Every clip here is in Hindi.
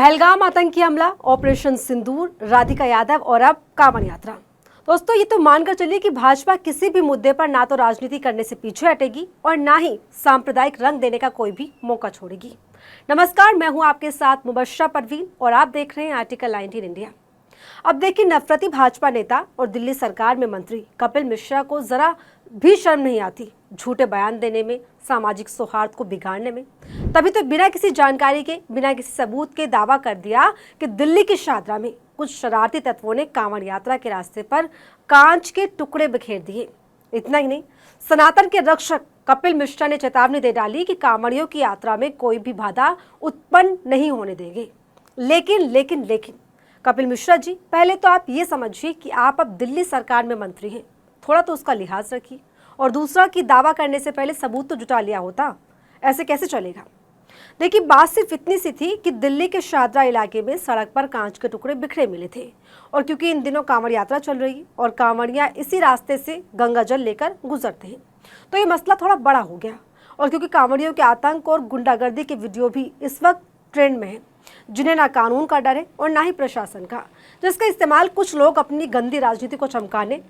पहलगाम आतंकी हमला, ऑपरेशन सिंदूर, राधिका यादव और अब कांवड़ यात्रा। दोस्तों, ये तो मानकर चलिए कि भाजपा किसी भी मुद्दे पर ना तो राजनीति करने से पीछे हटेगी और ना ही सांप्रदायिक रंग देने का कोई भी मौका छोड़ेगी। नमस्कार, मैं हूं आपके साथ मुबश्शरा परवीन और आप देख रहे हैं आर्टिकल 19 इंडिया। अब देखिए, नफरती भाजपा नेता और दिल्ली सरकार में मंत्री कपिल मिश्रा को जरा भी शर्म नहीं आती झूठे बयान देने में, सामाजिक सौहार्द को बिगाड़ने में। तभी तो बिना किसी जानकारी के, बिना किसी सबूत के दावा कर दिया कि दिल्ली की शादरा में कुछ शरारती तत्वों ने कांवड़ यात्रा के रास्ते पर कांच के टुकड़े बिखेर दिए। इतना ही नहीं, सनातन के रक्षक कपिल मिश्रा ने चेतावनी दे डाली कि कांवड़ियों की यात्रा में कोई भी बाधा उत्पन्न नहीं होने देंगे। लेकिन कपिल मिश्रा जी, पहले तो आप ये समझिए कि आप अब दिल्ली सरकार में मंत्री हैं, थोड़ा तो उसका लिहाज रखिए। और दूसरा कि दावा करने से पहले सबूत तो जुटा लिया होता, ऐसे कैसे चलेगा। देखिए, बात सिर्फ इतनी सी थी कि दिल्ली के शादरा इलाके में सड़क पर कांच के टुकड़े बिखरे मिले थे और क्योंकि इन दिनों कांवड़ यात्रा चल रही और कांवड़ियां इसी रास्ते से गंगा जल लेकर गुजरते हैं, तो ये मसला थोड़ा बड़ा हो गया। और क्योंकि कांवड़ियों के आतंक और गुंडागर्दी के वीडियो भी इस वक्त ट्रेंड में है, जिन्हें ना कानून का डर है और ना ही प्रशासन का, जिसका इस्तेमाल कुछ लोग अपनी गंदी राजनीति को चमकाने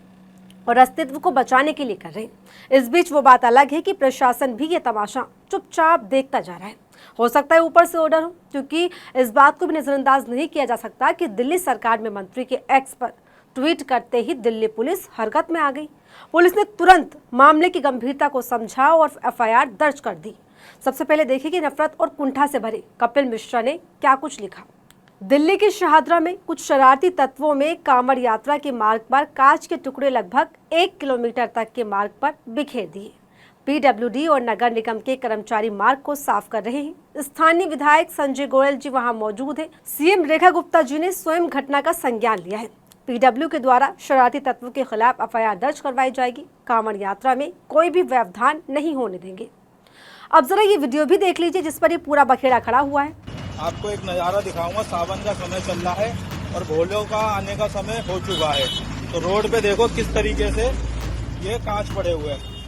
और अस्तित्व को बचाने के लिए कर रहे हैं। इस बीच वो बात अलग है कि प्रशासन भी ये तमाशा चुपचाप देखता जा रहा है। हो सकता है ऊपर से ऑर्डर हो, क्योंकि इस बात को भी नजरअंदाज नहीं किया जा सकता कि दिल्ली सरकार में मंत्री के एक्स पर ट्वीट करते ही दिल्ली पुलिस हरकत में आ गई। पुलिस ने तुरंत मामले की गंभीरता को समझा और एफआईआर दर्ज कर दी। सबसे पहले देखिए कि नफरत और कुंठा से भरे कपिल मिश्रा ने क्या कुछ लिखा। दिल्ली के शाहदरा में कुछ शरारती तत्वों में कांवड़ यात्रा के मार्ग पर कांच के टुकड़े लगभग 1 किलोमीटर तक के मार्ग पर बिखेर दिए। पीडब्ल्यूडी और नगर निगम के कर्मचारी मार्ग को साफ कर रहे हैं। स्थानीय विधायक संजय गोयल जी वहां मौजूद हैं। सीएम रेखा गुप्ता जी ने स्वयं घटना का संज्ञान लिया है। पीडब्ल्यू के द्वारा शरारती तत्वों के खिलाफ एफआईआर दर्ज करवाई जाएगी। कांवड़ यात्रा में कोई भी व्यवधान नहीं होने देंगे। अब जरा ये वीडियो भी देख लीजिए जिस पर ये पूरा बखेड़ा खड़ा हुआ है। आपको एक नज़ारा दिखाऊंगा। सावन का समय चल रहा है और भोलों का आने का समय हो चुका है। तो रोड पे देखो किस तरीके से ये कांच पड़े हुए हैं।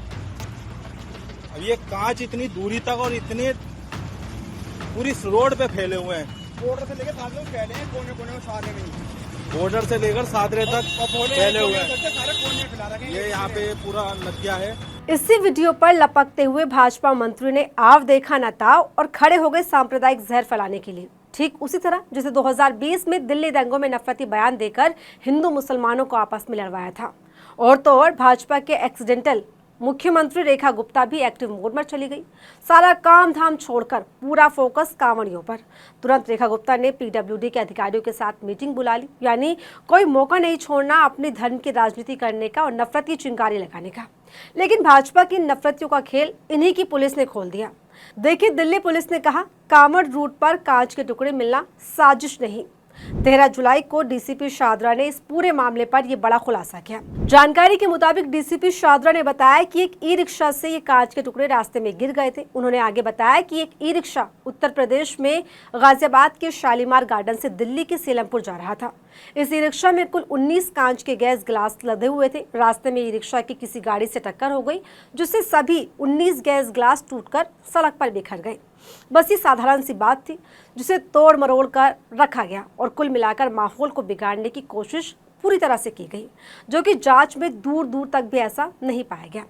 अब ये कांच इतनी दूरी तक और इतने पूरी रोड पे फैले हुए हैं। बॉर्डर से लेकर सादरे में फैले हैं, कोने कोने में सारे में। बॉर्डर से लेकर सादरे तक फैले हुए हैं। सारे कोने खिला रखे हैं। ये यहाँ पे पूरा नदिया है। इसी वीडियो पर लपकते हुए भाजपा मंत्री ने आव देखा न ताव और खड़े हो गए सांप्रदायिक जहर फैलाने के लिए। ठीक उसी तरह जैसे 2020 में दिल्ली दंगों में नफरती बयान देकर हिंदू मुसलमानों को आपस में लड़वाया था। और तो और भाजपा के एक्सीडेंटल मुख्यमंत्री रेखा गुप्ता भी एक्टिव मोड में चली गई। सारा काम धाम छोड़कर पूरा फोकस कांवड़ियों पर। तुरंत रेखा गुप्ता ने पीडब्ल्यूडी के अधिकारियों के साथ मीटिंग बुला ली, यानी कोई मौका नहीं छोड़ना अपने धर्म की राजनीति करने का और नफरत की चिंगारी लगाने का। लेकिन भाजपा की नफरतियों का खेल इन्हीं की पुलिस ने खोल दिया। देखिए, दिल्ली पुलिस ने कहा कांवड़ रूट पर कांच के टुकड़े मिलना साजिश नहीं। 13 जुलाई को डीसीपी शादरा ने इस पूरे मामले पर यह बड़ा खुलासा किया। जानकारी के मुताबिक डीसीपी शादरा ने बताया कि एक ई रिक्शा से ये कांच के टुकड़े रास्ते में गिर गए थे। उन्होंने आगे बताया कि एक ई रिक्शा उत्तर प्रदेश में गाजियाबाद के शालीमार गार्डन से दिल्ली के सीलमपुर जा रहा था। इस ई रिक्शा में कुल 19 कांच के गैस गिलास लदे हुए थे। रास्ते में ई रिक्शा की किसी गाड़ी से टक्कर हो गई, जिससे सभी 19 गैस गिलास टूटकर सड़क पर बिखर गए। बस ये साधारण सी बात थी जिसे तोड़ मरोड़ कर रखा गया और कुल मिलाकर माहौल को बिगाड़ने की कोशिश पूरी तरह से की गई, जो कि जांच में दूर दूर तक भी ऐसा नहीं पाया गया।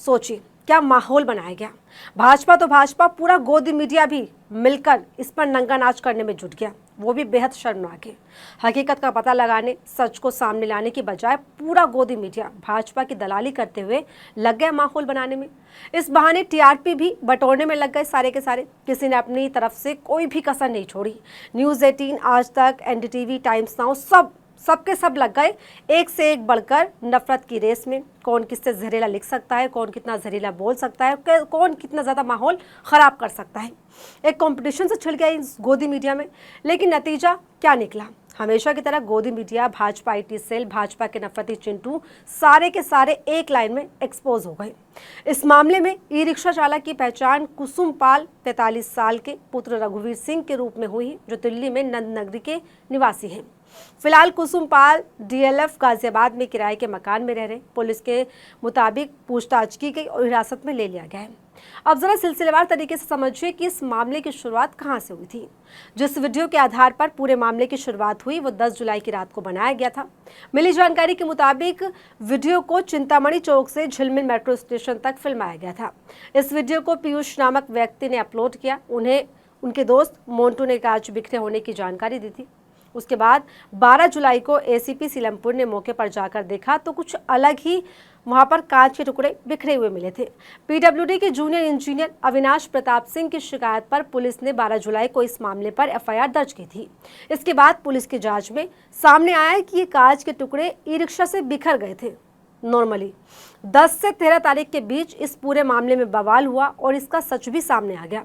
सोचिए क्या माहौल बनाया गया। भाजपा तो भाजपा, पूरा गोदी मीडिया भी मिलकर इस पर नंगा नाच करने में जुट गया, वो भी बेहद शर्मनाक है। हकीकत का पता लगाने, सच को सामने लाने की बजाय पूरा गोदी मीडिया भाजपा की दलाली करते हुए लग गया माहौल बनाने में। इस बहाने टीआरपी भी बटोरने में लग गए सारे के सारे। किसी ने अपनी तरफ से कोई भी कसर नहीं छोड़ी। न्यूज़ 18, आज तक, एनडीटीवी, टाइम्स नाउ, सबके सब लग गए एक से एक बढ़कर नफरत की रेस में। कौन किससे जहरीला लिख सकता है, कौन कितना जहरीला बोल सकता है, कौन कितना ज़्यादा माहौल ख़राब कर सकता है। एक कंपटीशन से छिड़ गया इस गोदी मीडिया में। लेकिन नतीजा क्या निकला? हमेशा की तरह गोदी media, Bhajpa IT cell, Bhajpa के नफरती चिंटू सारे के सारे एक लाइन में एक्सपोज हो गए। इस मामले में ई रिक्शा चालक की पहचान कुसुम पाल 43 साल के पुत्र रघुवीर सिंह के रूप में हुई, जो दिल्ली में नंद नगरी के निवासी हैं। फिलहाल कुसुमपाल डीएलएफ गाजियाबाद में किराए के मकान में रह रहे। पुलिस के मुताबिक पूछताछ की गई और हिरासत में ले लिया गया है। अब जरा सिलसिलेवार तरीके से समझिए कि इस मामले की शुरुआत कहां से हुई थी। जिस वीडियो के आधार पर पूरे मामले की शुरुआत हुई वो 10 जुलाई की रात को बनाया गया था। मिली जानकारी के मुताबिक वीडियो को चिंतामणि चौक से झिलमिल मेट्रो स्टेशन तक फिल्माया गया था। इस वीडियो को पीयूष नामक व्यक्ति ने अपलोड किया। उन्हें उनके दोस्त मोन्टू ने कांच बिखरे होने की जानकारी दी थी। उसके बाद 12 जुलाई को एसीपी सीलमपुर ने मौके पर जाकर देखा तो कुछ अलग ही वहां पर कांच के टुकड़े बिखरे हुए मिले थे। पीडब्ल्यूडी के जूनियर इंजीनियर अविनाश प्रताप सिंह की शिकायत पर पुलिस ने 12 जुलाई को इस मामले पर एफआईआर दर्ज की थी। इसके बाद पुलिस की जांच में सामने आया कि ये कांच के टुकड़े ई रिक्शा से बिखर गए थे। नॉर्मली 10 से 13 तारीख के बीच इस पूरे मामले में बवाल हुआ और इसका सच भी सामने आ गया।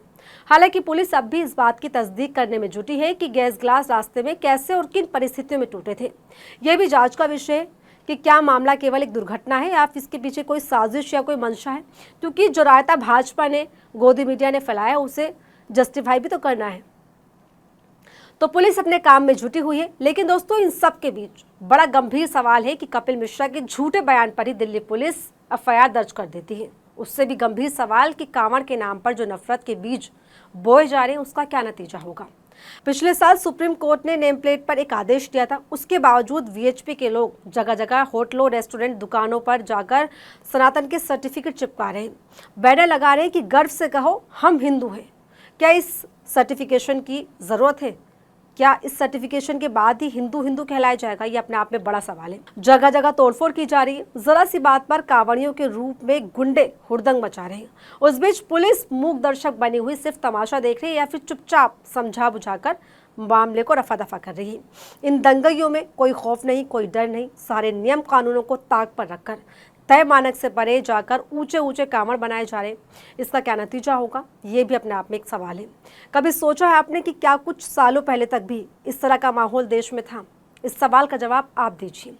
हालांकि पुलिस अब भी इस बात की तस्दीक करने में जुटी है कि गैस ग्लास रास्ते में कैसे और किन परिस्थितियों में टूटे थे। यह भी जांच का विषय है कि क्या मामला केवल एक दुर्घटना है या इसके पीछे कोई साजिश या कोई मंशा है, क्योंकि जो रायता भाजपा ने गोदी मीडिया ने फैलाया उसे जस्टिफाई भी तो करना है। तो पुलिस अपने काम में जुटी हुई है। लेकिन दोस्तों, इन सब के बीच बड़ा गंभीर सवाल है कि कपिल मिश्रा के झूठे बयान पर ही दिल्ली पुलिस एफआईआर दर्ज कर देती है। उससे भी गंभीर सवाल कि कांवड़ के नाम पर जो नफरत के बीज बोए जा रहे हैं उसका क्या नतीजा होगा। पिछले साल सुप्रीम कोर्ट ने नेम प्लेट पर एक आदेश दिया था। उसके बावजूद वीएचपी के लोग जगह जगह होटलों, रेस्टोरेंट, दुकानों पर जाकर सनातन के सर्टिफिकेट चिपका रहे हैं, बैनर लगा रहे हैं कि गर्व से कहो हम हिंदू हैं। क्या इस सर्टिफिकेशन की जरूरत है? क्या इस सर्टिफिकेशन के बाद ही हिंदू हिंदू कहलाया जाएगा? ये अपने आप में बड़ा सवाल है। जगह जगह तोड़फोड़ की जा रही है। जरा सी बात पर कांवड़ियों के रूप में गुंडे हुड़दंग मचा रहे हैं। उस बीच पुलिस मूक दर्शक बनी हुई सिर्फ तमाशा देख रही है या फिर चुपचाप समझा बुझाकर मामले को रफा दफा कर रही है। इन दंगइयों में कोई खौफ नहीं, कोई डर नहीं। सारे नियम कानूनों को ताक पर रखकर तय मानक से परे जाकर ऊंचे ऊंचे कांवड़ बनाए जा रहे। इसका क्या नतीजा होगा, ये भी अपने आप में एक सवाल है। कभी सोचा है आपने कि क्या कुछ सालों पहले तक भी इस तरह का माहौल देश में था? इस सवाल का जवाब आप दीजिए।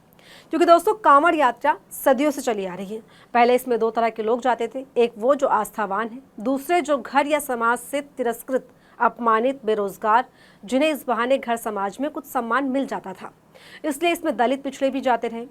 क्योंकि दोस्तों, कांवड़ यात्रा सदियों से चली आ रही है। पहले इसमें 2 तरह के लोग जाते थे। एक वो जो आस्थावान है, दूसरे जो घर या समाज से तिरस्कृत, अपमानित, बेरोजगार, जिन्हें इस बहाने घर समाज में कुछ सम्मान मिल जाता था। इसलिए इसमें दलित पिछड़े भी जाते रहे।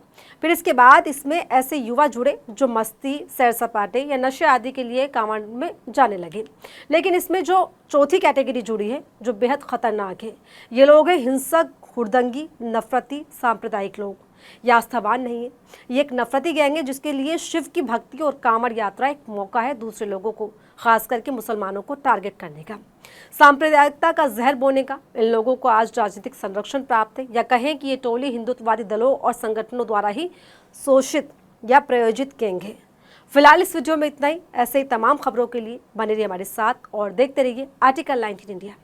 फिर इसके बाद इसमें ऐसे युवा जुड़े जो मस्ती, सैर सपाटे या नशे आदि के लिए कांवड़ में जाने लगे। लेकिन इसमें जो चौथी कैटेगरी जुड़ी है जो बेहद खतरनाक है, ये लोग हैं हिंसक, हुड़दंगी, नफरती, सांप्रदायिक लोग। यह आस्थावान नहीं है, ये एक नफरती गैंग है जिसके लिए शिव की भक्ति और कांवड़ यात्रा एक मौका है दूसरे लोगों को, खास करके मुसलमानों को टारगेट करने का, सांप्रदायिकता का जहर बोने का। इन लोगों को आज राजनीतिक संरक्षण प्राप्त है, या कहें कि ये टोली हिंदुत्ववादी दलों और संगठनों द्वारा ही शोषित या प्रायोजित गैंग है। फिलहाल इस वीडियो में इतना ही। ऐसे ही तमाम खबरों के लिए बने रहिए हमारे साथ और देखते रहिए आर्टिकल 19 इंडिया।